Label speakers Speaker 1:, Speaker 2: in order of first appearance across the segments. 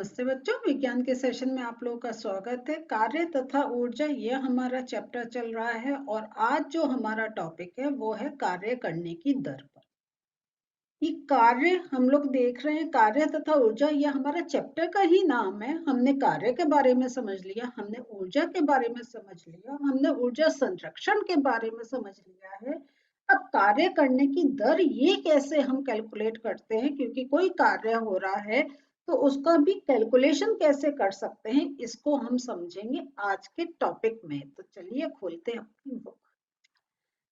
Speaker 1: नमस्ते बच्चों, विज्ञान के सेशन में आप लोगों का स्वागत है। कार्य तथा ऊर्जा, ये हमारा चैप्टर चल रहा है और आज जो हमारा टॉपिक है वो है कार्य करने की दर पर। ये कार्य हम लोग देख रहे हैं, कार्य तथा ऊर्जा, ये हमारा चैप्टर का ही नाम है। हमने कार्य के बारे में समझ लिया, हमने ऊर्जा के बारे में समझ लिया, हमने ऊर्जा संरक्षण के बारे में समझ लिया है। अब कार्य करने की दर ये कैसे हम कैलकुलेट करते हैं, क्योंकि कोई कार्य हो रहा है तो उसका भी कैलकुलेशन कैसे कर सकते हैं, इसको हम समझेंगे आज के टॉपिक में। तो चलिए खोलते हैं अपनी बुक।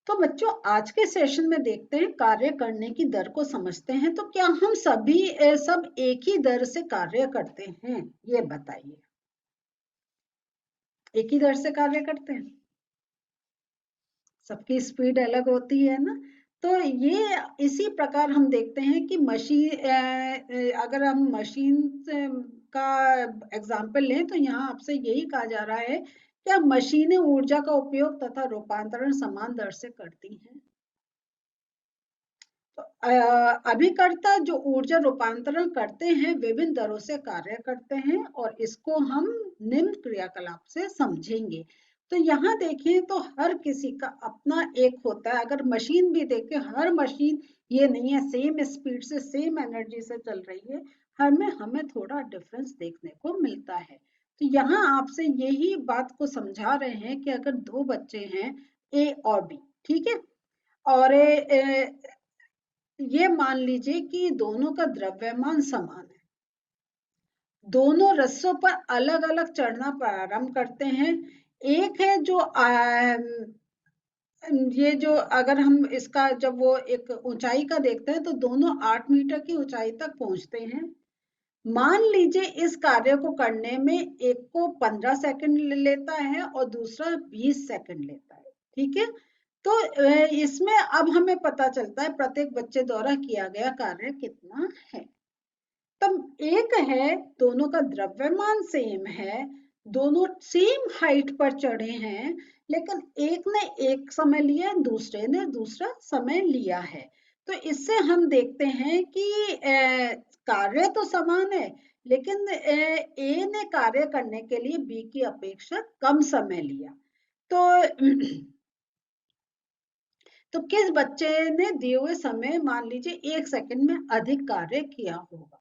Speaker 1: तो बच्चों, आज के सेशन में देखते हैं, कार्य करने की दर को समझते हैं। तो क्या हम सब एक ही दर से कार्य करते हैं? ये बताइए, एक ही दर से कार्य करते हैं? सबकी स्पीड अलग होती है ना। तो ये इसी प्रकार हम देखते हैं कि अगर हम मशीन का एग्जाम्पल लें तो यहाँ आपसे यही कहा जा रहा है कि मशीनें ऊर्जा का उपयोग तथा रूपांतरण समान दर से करती हैं। अभिकर्ता जो ऊर्जा रूपांतरण करते हैं विभिन्न दरों से कार्य करते हैं और इसको हम निम्न क्रियाकलाप से समझेंगे। तो यहाँ देखें तो हर किसी का अपना एक होता है। अगर मशीन भी देखें, हर मशीन ये नहीं है सेम स्पीड से सेम एनर्जी से चल रही है, हर में हमें थोड़ा डिफरेंस देखने को मिलता है। तो यहाँ आपसे यही बात को समझा रहे हैं कि अगर दो बच्चे हैं ए और बी, ठीक है, और ये मान लीजिए कि दोनों का द्रव्यमान समान है, दोनों रस्सों पर अलग अलग चढ़ना प्रारंभ करते हैं। एक है जो ये जो अगर हम इसका जब वो एक ऊंचाई का देखते हैं तो दोनों 8 मीटर की ऊंचाई तक पहुंचते हैं। मान लीजिए इस कार्य को करने में एक को 15 सेकंड लेता है और दूसरा 20 सेकंड लेता है, ठीक है। तो इसमें अब हमें पता चलता है प्रत्येक बच्चे द्वारा किया गया कार्य कितना है। तब एक है दोनों का द्रव्यमान सेम है, दोनों सेम हाइट पर चढ़े हैं, लेकिन एक ने एक समय लिया, दूसरे ने दूसरा समय लिया है। तो इससे हम देखते हैं कि कार्य तो समान है, लेकिन ए ने कार्य करने के लिए बी की अपेक्षा कम समय लिया। तो किस बच्चे ने दिए हुए समय मान लीजिए 1 सेकंड में अधिक कार्य किया होगा।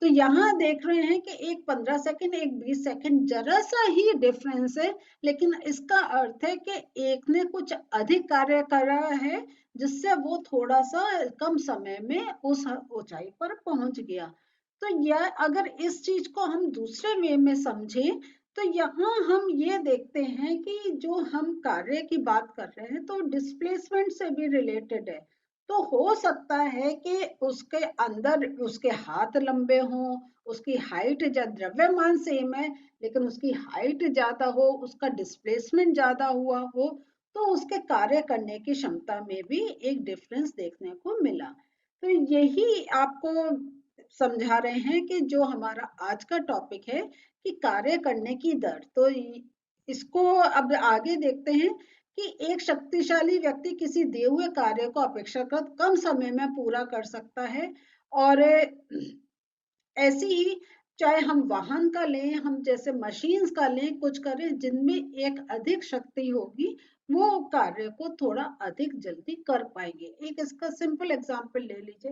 Speaker 1: तो यहाँ देख रहे हैं कि एक 15 सेकंड, एक 20 सेकंड, जरा सा ही डिफरेंस है, लेकिन इसका अर्थ है कि एक ने कुछ अधिक कार्य करा है जिससे वो थोड़ा सा कम समय में उस ऊंचाई पर पहुंच गया। तो यह अगर इस चीज को हम दूसरे वे में समझें तो यहाँ हम ये देखते हैं कि जो हम कार्य की बात कर रहे हैं तो डिस्प्लेसमेंट से भी रिलेटेड है। तो हो सकता है कि उसके अंदर उसके हाथ लंबे हों, उसकी हाइट द्रव्यमान सेम है लेकिन उसकी हाइट ज्यादा हो, उसका डिस्प्लेसमेंट ज्यादा हुआ हो, तो उसके कार्य करने की क्षमता में भी एक डिफरेंस देखने को मिला। तो यही आपको समझा रहे हैं कि जो हमारा आज का टॉपिक है कि कार्य करने की दर। तो इसको अब आगे देखते हैं कि एक शक्तिशाली व्यक्ति किसी दिए हुए कार्य को अपेक्षाकृत कम समय में पूरा कर सकता है। और ऐसी ही चाहे हम वाहन का लें, हम जैसे मशीन्स का लें, कुछ करें जिनमें एक अधिक शक्ति होगी, वो कार्य को थोड़ा अधिक जल्दी कर पाएंगे। एक इसका सिंपल एग्जांपल ले लीजिए,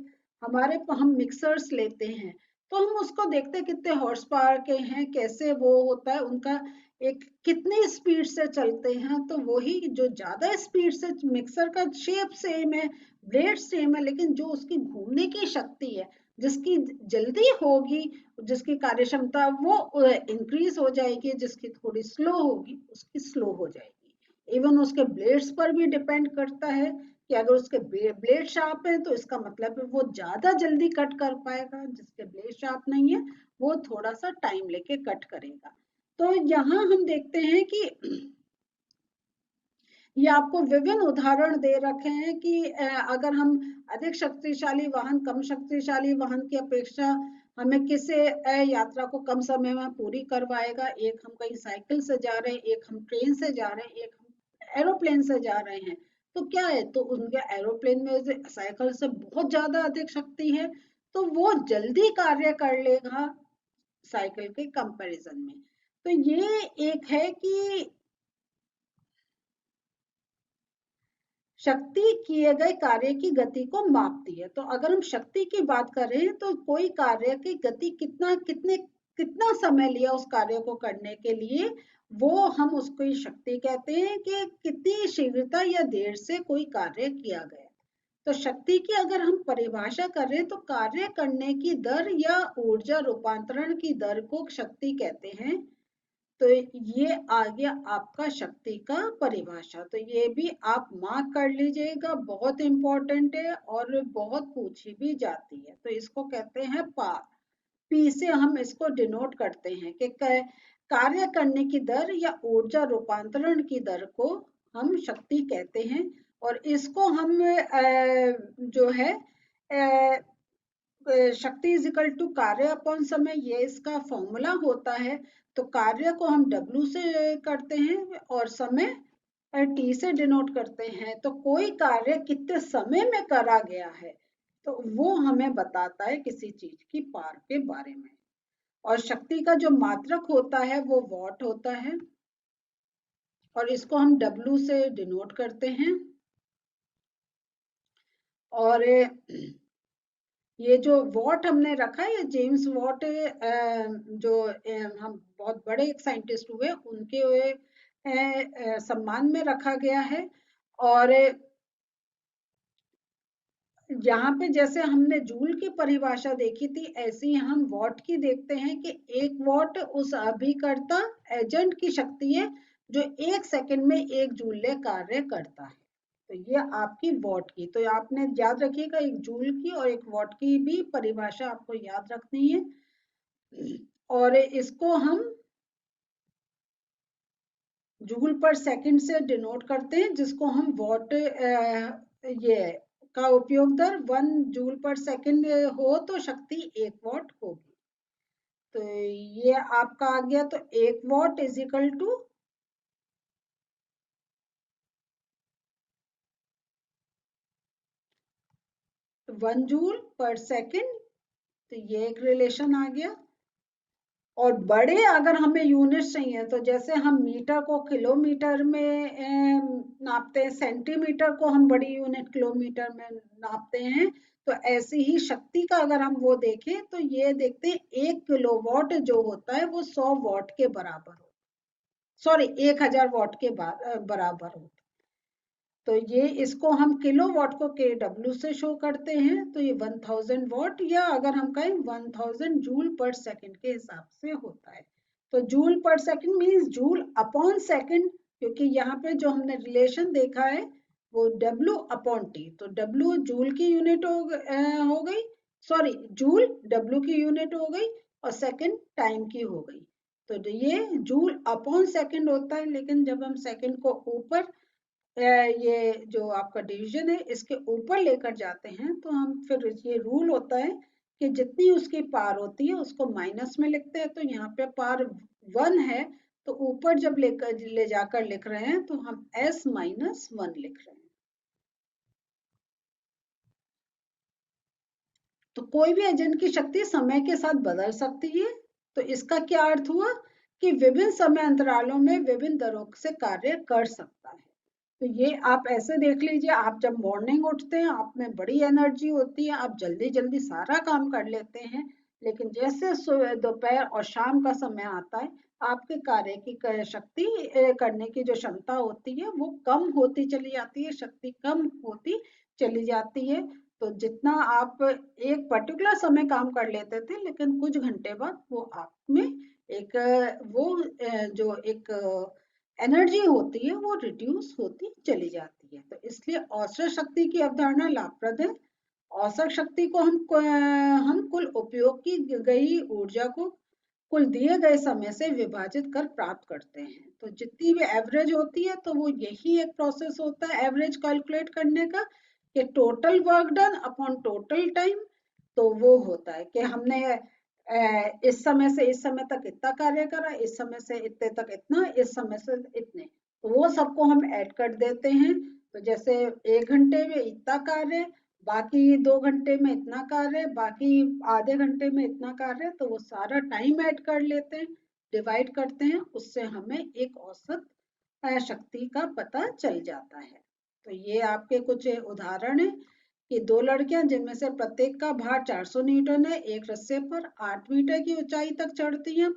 Speaker 1: हम मिक्सर्स लेते हैं तो हम उसको देखते हैं कितने हॉर्स पावर के हैं, कैसे वो होता है, उनका एक कितनी स्पीड से चलते हैं। तो वही जो ज्यादा स्पीड से, मिक्सर का शेप सेम है, ब्लेड सेम है, लेकिन जो उसकी घूमने की शक्ति है, जिसकी जल्दी होगी, जिसकी कार्य क्षमता वो इंक्रीज हो जाएगी, जिसकी थोड़ी स्लो होगी उसकी स्लो हो जाएगी। इवन उसके ब्लेड्स पर भी डिपेंड करता है कि अगर उसके ब्लेड शार्प है तो इसका मतलब है वो ज्यादा जल्दी कट कर पाएगा, जिसके ब्लेड शार्प नहीं है वो थोड़ा सा टाइम लेके कट करेगा। तो यहाँ हम देखते हैं कि ये आपको विभिन्न उदाहरण दे रखे हैं कि अगर हम अधिक शक्तिशाली वाहन कम शक्तिशाली वाहन की अपेक्षा हमें किस यात्रा को कम समय में पूरी करवाएगा। एक हम कहीं साइकिल से जा रहे हैं, एक हम ट्रेन से जा रहे हैं, एक हम एरोप्लेन से जा रहे हैं। तो क्या है, तो उनके एरोप्लेन में साइकिल से बहुत ज्यादा अधिक शक्ति है तो वो जल्दी कार्य कर लेगा साइकिल के कंपैरिजन में। तो ये एक है कि शक्ति किए गए कार्य की गति को मापती है। तो अगर हम शक्ति की बात करें तो कोई कार्य की गति कितना समय लिया उस कार्य को करने के लिए, वो हम उसको शक्ति कहते हैं कि कितनी शीघ्रता या देर से कोई कार्य किया गया। तो शक्ति की अगर हम परिभाषा करें तो कार्य करने की दर या ऊर्जा रूपांतरण की दर को शक्ति कहते हैं। तो ये आ गया आपका शक्ति का परिभाषा। तो ये भी आप मार्क कर लीजिएगा, बहुत इंपॉर्टेंट है और बहुत पूछी भी जाती है। तो इसको कहते हैं पार। पी से हम इसको डिनोट करते हैं कि कार्य करने की दर या ऊर्जा रूपांतरण की दर को हम शक्ति कहते हैं। और इसको हम जो है शक्ति इज इक्वल टू कार्य अपॉन समय, ये इसका फॉर्मूला होता है। तो कार्य को हम W से करते हैं और समय T से डिनोट करते हैं। तो कोई कार्य कितने समय में करा गया है तो वो हमें बताता है किसी चीज की पार के बारे में। और शक्ति का जो मात्रक होता है वो वॉट होता है और इसको हम W से डिनोट करते हैं। और ये जो वॉट हमने रखा है, ये जेम्स वॉट जो हम बहुत बड़े एक साइंटिस्ट हुए उनके सम्मान में रखा गया है। और यहाँ पे जैसे हमने जूल की परिभाषा देखी थी, ऐसे ही हम वॉट की देखते हैं कि एक वॉट उस अभिकर्ता एजेंट की शक्ति है जो 1 सेकंड में 1 जूल कार्य करता है। तो ये आपकी वॉट की, तो आपने याद रखिएगा एक जूल की और एक वॉट की भी परिभाषा आपको याद रखनी है। और इसको हम जूल पर सेकंड से डिनोट करते हैं, जिसको हम वॉट ये का उपयोग दर 1 जूल पर सेकंड हो तो शक्ति 1 वॉट होगी। तो ये आपका आ गया। तो 1 watt is equal to 1 joule per second. तो ये एक रिलेशन आ गया। और बड़े अगर हमें यूनिट्स चाहिए तो जैसे हम मीटर को किलोमीटर में नापते हैं, सेंटीमीटर को हम बड़ी यूनिट किलोमीटर में नापते हैं, तो ऐसे ही शक्ति का अगर हम वो देखें तो ये देखते हैं 1 किलोवाट जो होता है वो 100 वॉट के बराबर होता है, सॉरी 1000 वॉट के बराबर होता है। तो ये इसको हम किलोवाट को KW से शो करते हैं। तो ये 1000 वॉट या अगर हम कहें 1000 जूल पर सेकंड के हिसाब से होता है। तो joule per second means joule upon second, क्योंकि यहाँ पे जो हमने रिलेशन देखा है वो W अपॉन T। तो W जूल की यूनिट हो गई, सॉरी जूल W की यूनिट हो गई और सेकंड टाइम की हो गई। तो ये जूल अपॉन सेकंड होता है। लेकिन जब हम सेकंड को ऊपर ये जो आपका डिवीजन है इसके ऊपर लेकर जाते हैं तो हम फिर ये रूल होता है कि जितनी उसकी पार होती है उसको माइनस में लिखते हैं। तो यहाँ पे पार 1 है तो ऊपर जब ले जाकर लिख रहे हैं तो हम S माइनस 1 लिख रहे हैं। तो कोई भी एजेंट की शक्ति समय के साथ बदल सकती है। तो इसका क्या अर्थ हुआ कि विभिन्न समय अंतरालों में विभिन्न दरों से कार्य कर सकता है। तो ये आप ऐसे देख लीजिए, आप जब मॉर्निंग उठते हैं आप में बड़ी एनर्जी होती है, आप जल्दी जल्दी सारा काम कर लेते हैं। लेकिन जैसे दोपहर और शाम का समय आता है आपके कार्य की शक्ति करने की जो क्षमता होती है वो कम होती चली जाती है, शक्ति कम होती चली जाती है। तो जितना आप एक पर्टिकुलर समय काम कर लेते थे लेकिन कुछ घंटे बाद वो आप में एक वो जो एक एनर्जी होती है वो रिड्यूस होती चली जाती है। तो इसलिए औसत शक्ति की अवधारणा लाभप्रद है। औसत शक्ति को हम कुल उपयोग की गई ऊर्जा को कुल दिए गए समय से विभाजित कर प्राप्त करते हैं। तो जितनी भी एवरेज होती है तो वो यही एक प्रोसेस होता है एवरेज कैलकुलेट करने का कि total work done upon total time. तो वो होता है कि हमने इस समय से इस समय तक इतना कार्य करा, इस समय से इतने तक इतना, इस समय से इतने, तो वो सबको हम ऐड कर देते हैं। तो जैसे 1 घंटे में इतना कार्य, बाकी 2 घंटे में इतना कार्य, बाकी आधे घंटे में इतना कार्य, तो वो सारा टाइम ऐड कर लेते हैं, डिवाइड करते हैं, उससे हमें एक औसत शक्ति का पता चल जाता है। तो ये आपके कुछ उदाहरण है कि 2 लड़कियां जिनमें से प्रत्येक का भार 400 न्यूटन है, एक रस्से पर 8 मीटर की ऊंचाई तक चढ़ती हैं।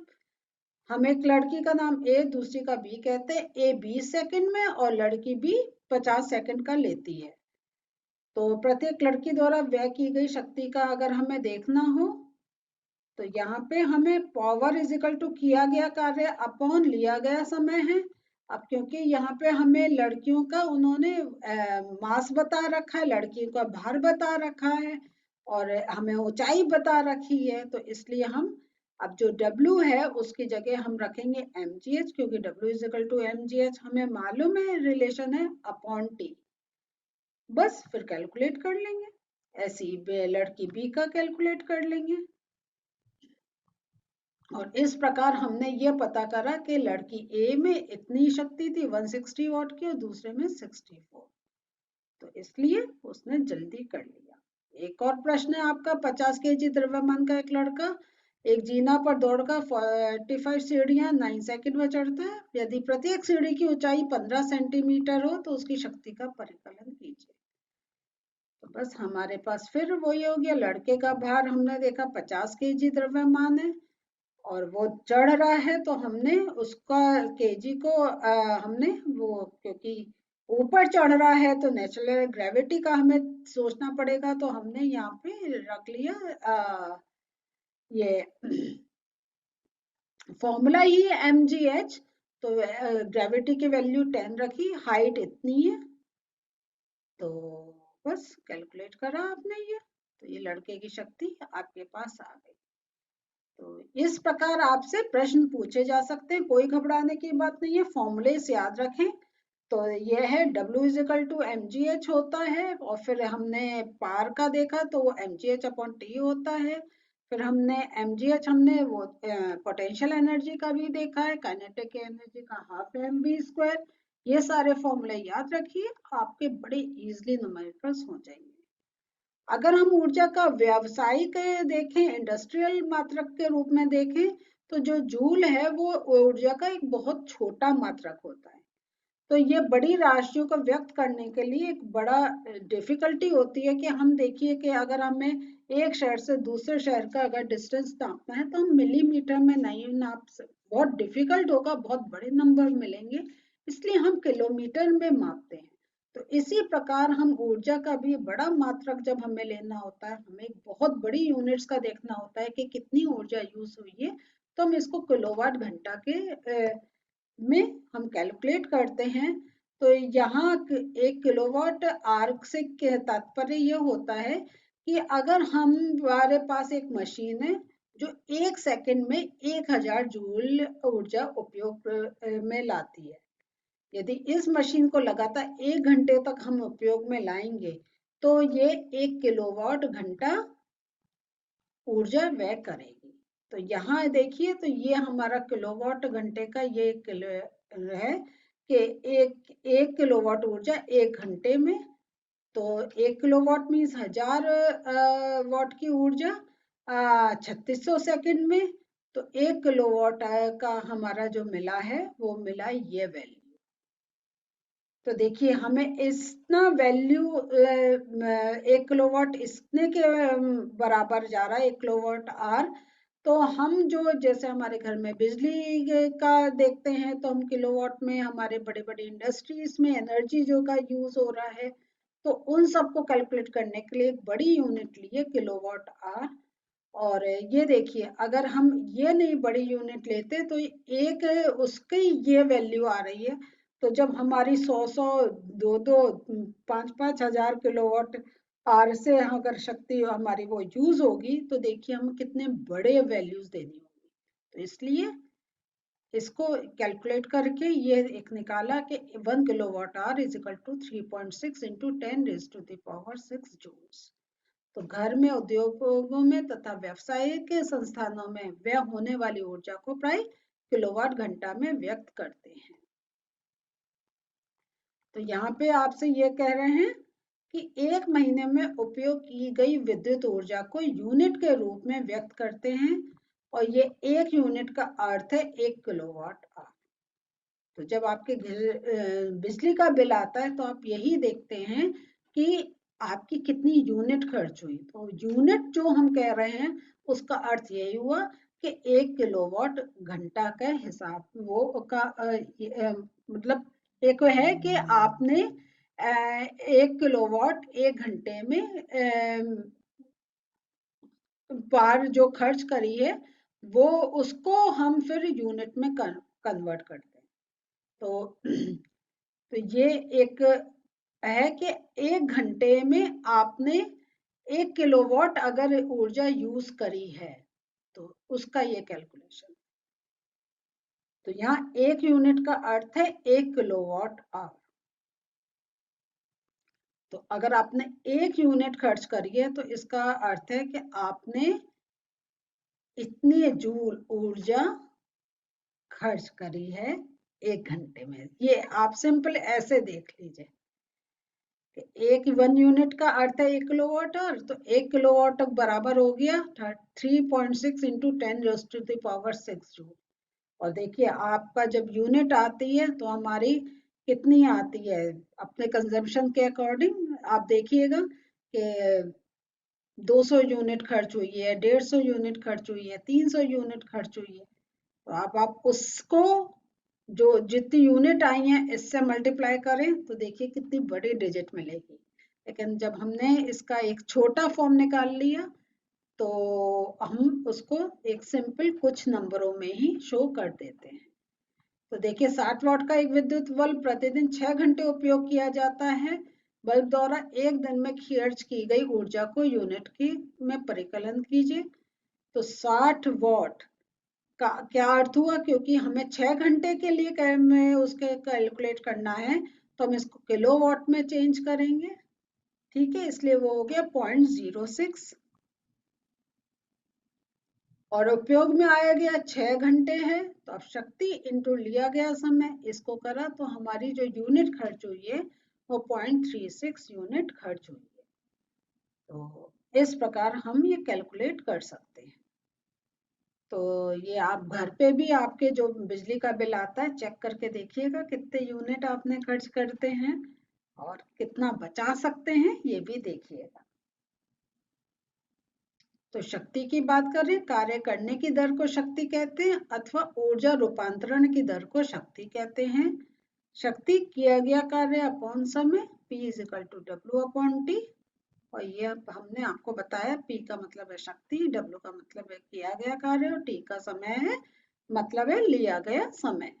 Speaker 1: हम एक लड़की का नाम ए, दूसरी का बी कहते हैं। ए 20 सेकंड में और लड़की बी 50 सेकंड का लेती है। तो प्रत्येक लड़की द्वारा व्यय की गई शक्ति का अगर हमें देखना हो, तो यहाँ पे हमें पावर इज इक्वल टू किया गया कार्य अपॉन लिया गया समय है। अब क्योंकि यहाँ पे हमें लड़कियों का उन्होंने मास बता रखा है, लड़कियों का भार बता रखा है और हमें ऊंचाई बता रखी है, तो इसलिए हम अब जो W है उसकी जगह हम रखेंगे mgh, क्योंकि W is equal to mgh हमें मालूम है, रिलेशन है अपॉन t। बस फिर कैलकुलेट कर लेंगे, ऐसी लड़की बी का कैलकुलेट कर लेंगे। और इस प्रकार हमने ये पता करा कि लड़की ए में इतनी शक्ति थी 160 वाट की और दूसरे में 64, तो इसलिए उसने जल्दी कर लिया। एक और प्रश्न है आपका, 50 केजी द्रव्यमान का एक लड़का एक जीना पर दौड़कर 45 सीढ़ियां 9 सेकंड में चढ़ता है। यदि प्रत्येक सीढ़ी की ऊंचाई 15 सेंटीमीटर हो तो उसकी शक्ति का परिकलन कीजिए। तो बस हमारे पास फिर वही हो गया, लड़के का भार हमने देखा 50 केजी द्रव्यमान है और वो चढ़ रहा है, तो हमने उसका केजी को हमने वो, क्योंकि ऊपर चढ़ रहा है तो नेचुरल ग्रेविटी का हमें सोचना पड़ेगा, तो हमने यहाँ पे रख लिया ये फॉर्मूला ही है mgh। तो ग्रेविटी की वैल्यू 10 रखी, हाइट इतनी है, तो बस कैलकुलेट करा आपने ये, तो ये लड़के की शक्ति आपके पास आ गई। तो इस प्रकार आपसे प्रश्न पूछे जा सकते हैं, कोई घबराने की बात नहीं है, फॉर्मूले से याद रखें। तो ये है W is equal to mgh होता है, और फिर हमने पार का देखा तो वो mgh अपॉन t होता है। फिर हमने mgh हमने वो पोटेंशियल एनर्जी का भी देखा है, काइनेटिक एनर्जी का हाफ mv²। ये सारे फॉर्मूले याद रखिए, आपके बड़े इजीली न्यूमेरिकल्स हो जाएंगे। अगर हम ऊर्जा का व्यावसायिक देखें, इंडस्ट्रियल मात्रक के रूप में देखें, तो जो जूल है वो ऊर्जा का एक बहुत छोटा मात्रक होता है। तो ये बड़ी राशियों को व्यक्त करने के लिए एक बड़ा डिफिकल्टी होती है कि हम देखिए कि अगर हमें एक शहर से दूसरे शहर का अगर डिस्टेंस नापना है तो हम मिलीमीटर में नहीं नाप सकते, बहुत डिफिकल्ट होगा, बहुत बड़े नंबर मिलेंगे, इसलिए हम किलोमीटर में मापते हैं। तो इसी प्रकार हम ऊर्जा का भी बड़ा मात्रक जब हमें लेना होता है, हमें एक बहुत बड़ी यूनिट्स का देखना होता है कि कितनी ऊर्जा यूज हुई है, तो हम इसको किलोवाट घंटा के में हम कैलकुलेट करते हैं। तो यहाँ 1 किलोवाट आवर से तात्पर्य ये होता है कि अगर हमारे पास एक मशीन है जो 1 सेकंड में 1000 जूल ऊर्जा उपयोग में लाती है, यदि इस मशीन को लगातार 1 घंटे तक हम उपयोग में लाएंगे तो ये 1 किलोवाट घंटा ऊर्जा व्यय करेगी। तो यहाँ देखिए, तो ये हमारा किलोवाट घंटे का ये किलो है कि एक किलोवाट ऊर्जा 1 घंटे में, तो 1 किलोवाट मीन्स 1000 वाट की ऊर्जा 3600 सेकंड में। तो 1 किलोवाट का हमारा जो मिला है वो मिला ये वैल्यू। तो देखिए हमें इतना वैल्यू 1 किलोवाट इसने के बराबर जा रहा है, 1 किलोवाट आवर। तो हम जो जैसे हमारे घर में बिजली का देखते हैं तो हम किलोवाट में, हमारे बड़े बड़े इंडस्ट्रीज में एनर्जी जो का यूज हो रहा है, तो उन सबको कैलकुलेट करने के लिए एक बड़ी यूनिट लिए किलोवाट आवर। और ये देखिए अगर हम ये नहीं बड़ी यूनिट लेते तो एक उसकी ये वैल्यू आ रही है। तो जब हमारी 100 2 5 हजार किलोवाट आवर से अगर शक्ति हमारी वो यूज होगी, तो देखिए हम कितने बड़े वैल्यूज देनी होगी। तो इसलिए इसको कैलकुलेट करके ये एक निकाला कि 1 kilowatt hour is equal to 3.6 into 10⁻⁶ joules. तो घर में, उद्योगों में तथा व्यावसायिक संस्थानों में व्यय होने वाली ऊर्जा को प्राय किलोवाट घंटा में व्यक्त करते हैं। तो यहाँ पे आपसे ये कह रहे हैं कि एक महीने में उपयोग की गई विद्युत ऊर्जा को यूनिट के रूप में व्यक्त करते हैं और ये एक यूनिट का अर्थ है 1 किलोवाट आवर। तो जब आपके बिजली का बिल आता है तो आप यही देखते हैं कि आपकी कितनी यूनिट खर्च हुई। तो यूनिट जो हम कह रहे हैं उसका अर्थ यही हुआ कि 1 किलोवाट घंटा का हिसाब वो का मतलब एक है कि आपने 1 किलोवाट 1 घंटे में बार जो खर्च करी है वो उसको हम फिर यूनिट में कन्वर्ट करते हैं। तो ये एक है कि 1 घंटे में आपने 1 किलोवाट अगर ऊर्जा यूज करी है तो उसका ये कैलकुलेशन। तो यहाँ 1 यूनिट का अर्थ है 1 किलोवाट आवर। तो अगर आपने 1 यूनिट खर्च करी है तो इसका अर्थ है कि आपने इतनी जूल ऊर्जा खर्च करी है 1 घंटे में। ये आप सिंपल ऐसे देख लीजिए कि 1 यूनिट का अर्थ है 1 किलोवाट आवर। तो 1 किलोवाट बराबर हो गया 3.6 इंटू 10⁻⁶ जूल। और देखिए आपका जब यूनिट आती है तो हमारी कितनी आती है अपने कंजम्पशन के अकॉर्डिंग। आप देखिएगा कि 200 यूनिट खर्च हुई है, 150 यूनिट खर्च हुई है, 300 यूनिट खर्च हुई है। तो आप उसको जो जितनी यूनिट आई है इससे मल्टीप्लाई करें तो देखिए कितनी बड़ी डिजिट मिलेगी। लेकिन जब हमने इसका एक छोटा फॉर्म निकाल लिया तो हम उसको एक सिंपल कुछ नंबरों में ही शो कर देते हैं। तो देखिए 60 वाट का एक विद्युत बल्ब प्रतिदिन 6 घंटे उपयोग किया जाता है। बल्ब द्वारा एक दिन में खर्च की गई ऊर्जा को यूनिट की में परिकलन कीजिए। तो 60 वाट का क्या अर्थ हुआ, क्योंकि हमें 6 घंटे के लिए में उसके कैलकुलेट करना है तो हम इसको किलोवाट में चेंज करेंगे। ठीक है, इसलिए वो हो गया 0.06 और उपयोग में आया गया 6 घंटे है। तो अब शक्ति इंटू लिया गया समय इसको करा तो हमारी जो यूनिट खर्च हुई है वो 0.36 यूनिट खर्च हुई है। तो इस प्रकार हम ये कैलकुलेट कर सकते हैं। तो ये आप घर पे भी आपके जो बिजली का बिल आता है चेक करके देखिएगा कितने यूनिट आपने खर्च करते हैं और कितना बचा सकते हैं ये भी देखिएगा। तो शक्ति की बात कर रहे हैं, कार्य करने की दर को शक्ति कहते हैं अथवा ऊर्जा रूपांतरण की दर को शक्ति कहते हैं। शक्ति किया गया कार्य अपॉन समय P is equal to W upon T। और ये हमने आपको बताया P का मतलब है शक्ति, W का मतलब है किया गया कार्य और T का समय है मतलब है लिया गया समय।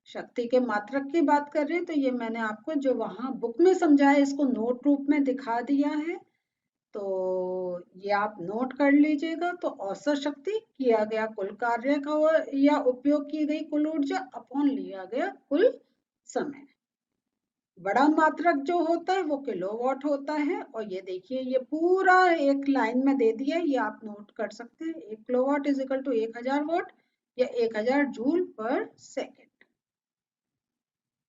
Speaker 1: शक्ति के मात्रक की बात कर रहे हैं तो ये मैंने आपको जो वहां बुक में समझाया इसको नोट रूप में दिखा दिया है। तो ये आप नोट कर लीजिएगा। तो औसत शक्ति किया गया कुल कार्य का या उपयोग की गई कुल ऊर्जा अपॉन लिया गया कुल समय। बड़ा मात्रक जो होता है वो किलोवाट होता है। और ये देखिए ये पूरा एक लाइन में दे दिया, ये आप नोट कर सकते हैं। 1 किलोवाट इज इक्वल टू 1000 वाट या 1000 जूल पर सेकेंड।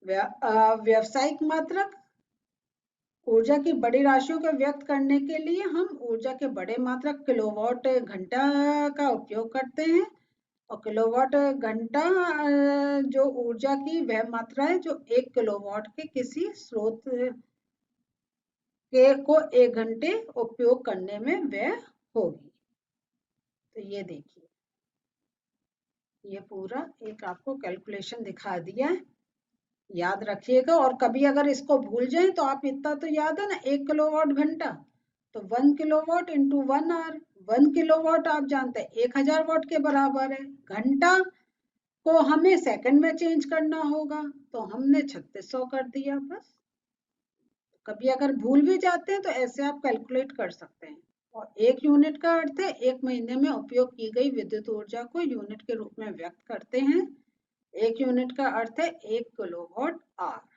Speaker 1: व्यावसायिक मात्रक ऊर्जा की बड़ी राशियों को व्यक्त करने के लिए हम ऊर्जा के बड़े मात्रक किलोवाट घंटा का उपयोग करते हैं। और किलोवाट घंटा जो ऊर्जा की वह मात्रा है जो 1 किलोवाट के किसी स्रोत के को 1 घंटे उपयोग करने में व्यय होगी। तो ये देखिए ये पूरा एक आपको कैलकुलेशन दिखा दिया है, याद रखिएगा। और कभी अगर इसको भूल जाए तो आप इतना तो याद है ना 1 किलोवाट घंटा, तो 1 किलोवाट इंटू 1 आवर। 1 किलोवाट आप जानते हैं 1000 वाट के बराबर है। घंटा को हमें सेकंड में चेंज करना होगा तो हमने 3600 कर दिया बस। कभी अगर भूल भी जाते हैं तो ऐसे आप कैलकुलेट कर सकते हैं। और 1 यूनिट का अर्थ है 1 महीने में उपयोग की गई विद्युत ऊर्जा को यूनिट के रूप में व्यक्त करते हैं। 1 यूनिट का अर्थ है 1 किलोवाट आवर।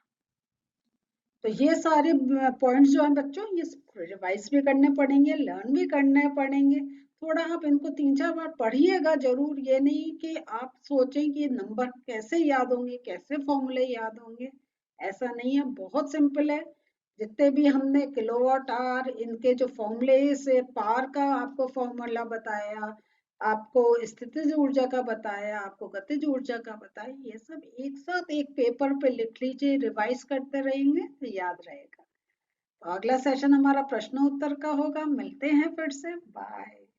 Speaker 1: तो ये सारे पॉइंट्स जो हैं बच्चों ये रिवाइज भी करने पड़ेंगे, लर्न भी करने पड़ेंगे। थोड़ा आप इनको 3-4 बार पढ़िएगा जरूर। ये नहीं कि आप सोचें कि नंबर कैसे याद होंगे, कैसे फॉर्मूले याद होंगे, ऐसा नहीं है, बहुत सिंपल है। जितने भी हमने किलोवाट आवर, इनके जो फॉर्मूले से पावर का आपको फॉर्मूला बताया, आपको स्थितिज ऊर्जा का बताया, आपको गतिज ऊर्जा का बताया, ये सब एक साथ एक पेपर पे लिख लीजिए, रिवाइज करते रहेंगे तो याद रहेगा। तो अगला सेशन हमारा प्रश्न उत्तर का होगा। मिलते हैं फिर से। बाय।